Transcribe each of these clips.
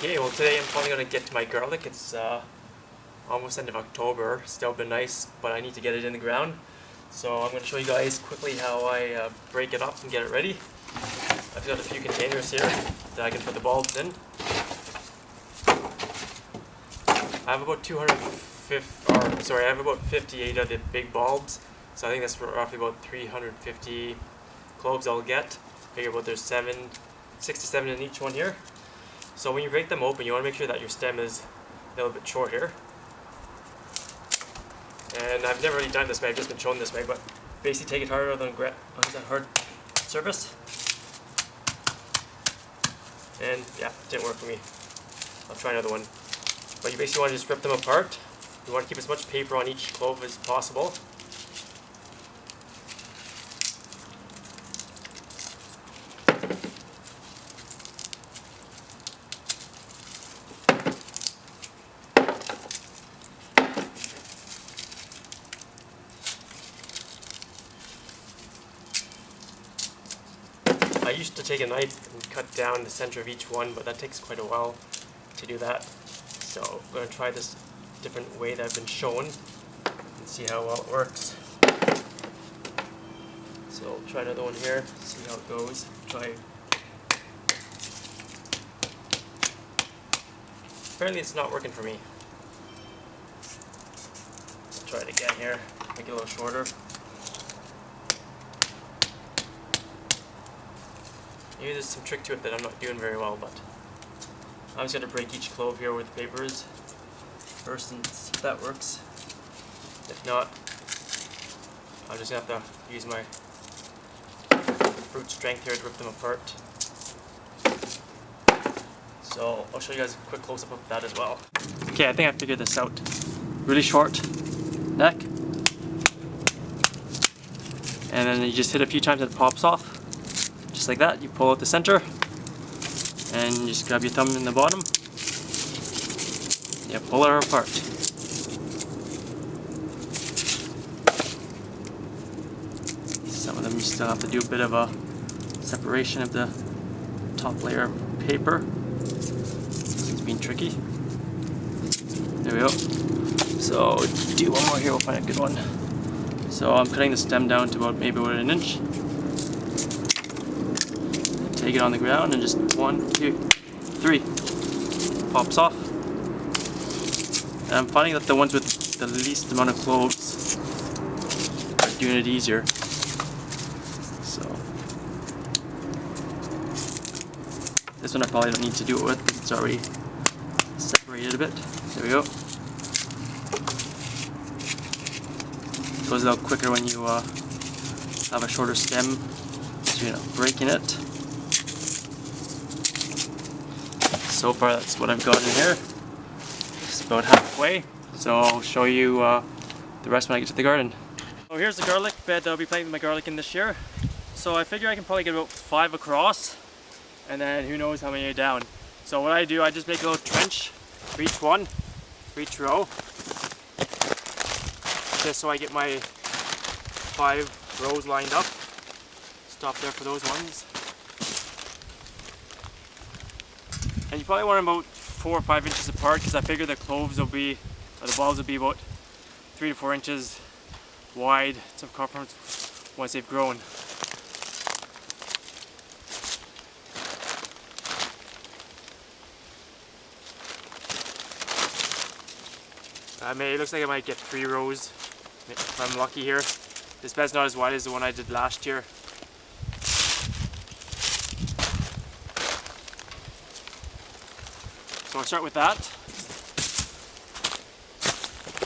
Okay, well today I'm probably going to get to my garlic. It's almost end of October, still been nice, but I need to get it in the ground. So I'm going to show you guys quickly how I break it up and get it ready. I've got a few containers here that I can put the bulbs in. I have about 58 of the big bulbs, so I think that's roughly about 350 cloves I'll get. Figure about there's 6 to 7 in each one here. So when you break them open, you want to make sure that your stem is a little bit short here. And I've never really done it this way, I've just been shown this way, but basically take it harder than a hard surface. And yeah, it didn't work for me. I'll try another one. But you basically want to just rip them apart. You want to keep as much paper on each clove as possible. I used to take a knife and cut down the center of each one, but that takes quite a while to do that. So I'm going to try this different way that I've been shown and see how well it works. So I'll try another one here, see how it goes. Apparently it's not working for me. I'll try it again here, make it a little shorter. Maybe there's some trick to it that I'm not doing very well, but I'm just going to break each clove here with papers first and see if that works. If not, I'm just going to have to use my brute strength here to rip them apart. So I'll show you guys a quick close-up of that as well. Okay, I think I figured this out. Really short neck, and then you just hit a few times and it pops off. Just like that, you pull out the center, and you just grab your thumb in the bottom. You pull her apart. Some of them you still have to do a bit of a separation of the top layer of paper. This is being tricky. There we go. So do one more here, we'll find a good one. So I'm cutting the stem down to maybe about an inch. Take it on the ground and just 1, 2, 3 pops off. And I'm finding that the ones with the least amount of cloves are doing it easier. So this one I probably don't need to do it with because it's already separated a bit. There we go. It goes a little quicker when you have a shorter stem, so you're not breaking it. So far that's what I've got in here. It's about halfway, so I'll show you the rest when I get to the garden. So here's the garlic bed that I'll be planting my garlic in this year. So I figure I can probably get about 5 across, and then who knows how many down. So what I do, I just make a little trench for each one, for each row, just so I get my 5 rows lined up. Stop there for those ones. And you probably want them about 4 or 5 inches apart because I figure the cloves will be, or the bulbs will be about 3 to 4 inches wide circumference once they've grown. It looks like I might get 3 rows if I'm lucky here. This bed's not as wide as the one I did last year. So I'll start with that.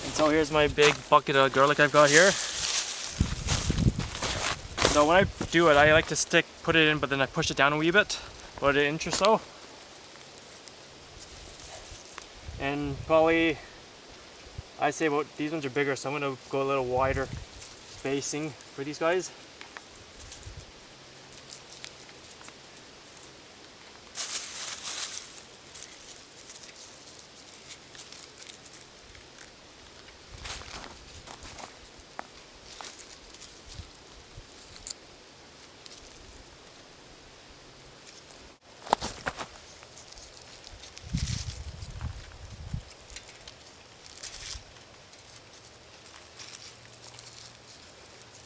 And so here's my big bucket of garlic I've got here. So when I do it, I like to put it in, but then I push it down a wee bit, about an inch or so. And probably, I'd say about, these ones are bigger, so I'm going to go a little wider spacing for these guys.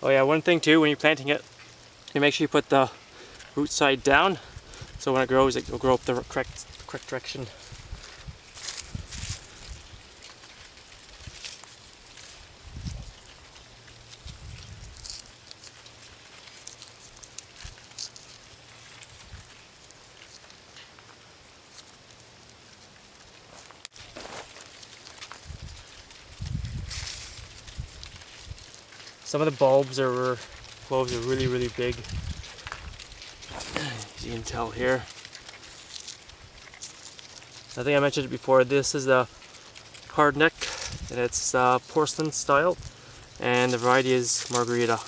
Oh yeah, one thing too, when you're planting it, you make sure you put the root side down, so when it grows, it will grow up the correct direction. Some of the bulbs or cloves are really, really big, as you can tell here. I think I mentioned it before, this is a hard neck, and it's porcelain style, and the variety is margarita.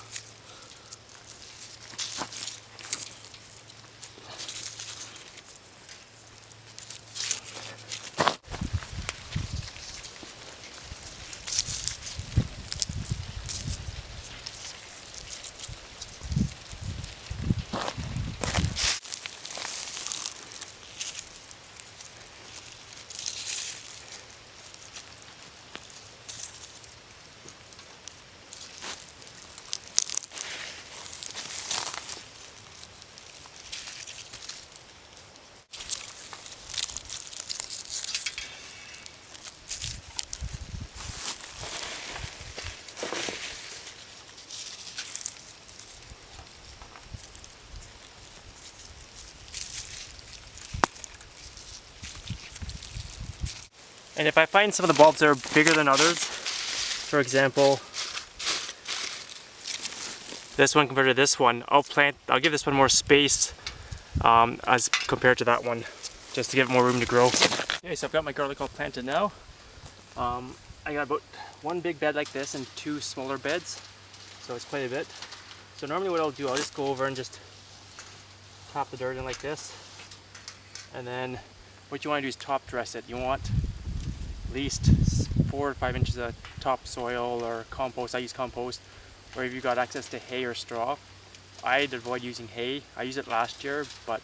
And if I find some of the bulbs that are bigger than others, for example, this one compared to this one, I'll give this one more space as compared to that one, just to give it more room to grow. Okay, so I've got my garlic all planted now. I got about one big bed like this and two smaller beds, so it's quite a bit. So normally what I'll do, I'll just go over and just top the dirt in like this, and then what you want to do is top dress it. You want at least 4 or 5 inches of topsoil or compost. I use compost, or if you've got access to hay or straw. I'd avoid using hay. I used it last year, but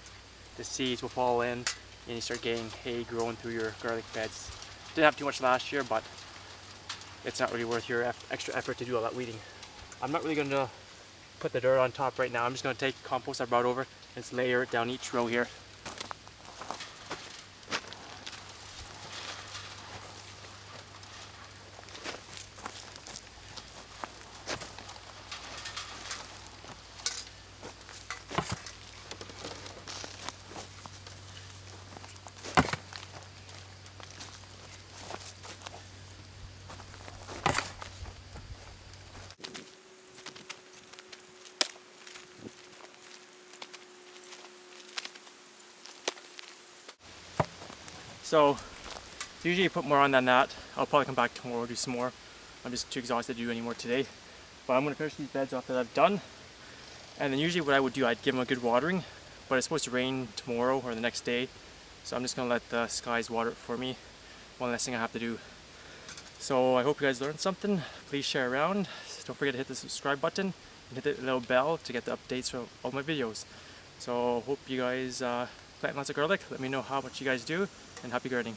the seeds will fall in and you start getting hay growing through your garlic beds. Didn't have too much last year, but it's not really worth your extra effort to do all that weeding. I'm not really going to put the dirt on top right now. I'm just going to take compost I brought over and just layer it down each row here. So usually you put more on than that. I'll probably come back tomorrow and do some more. I'm just too exhausted to do any more today. But I'm going to finish these beds off that I've done. And then usually what I would do, I'd give them a good watering. But it's supposed to rain tomorrow or the next day. So I'm just going to let the skies water it for me. One less thing I have to do. So I hope you guys learned something. Please share around. Don't forget to hit the subscribe button and hit the little bell to get the updates from all my videos. So hope you guys plant lots of garlic. Let me know how much you guys do, and happy gardening.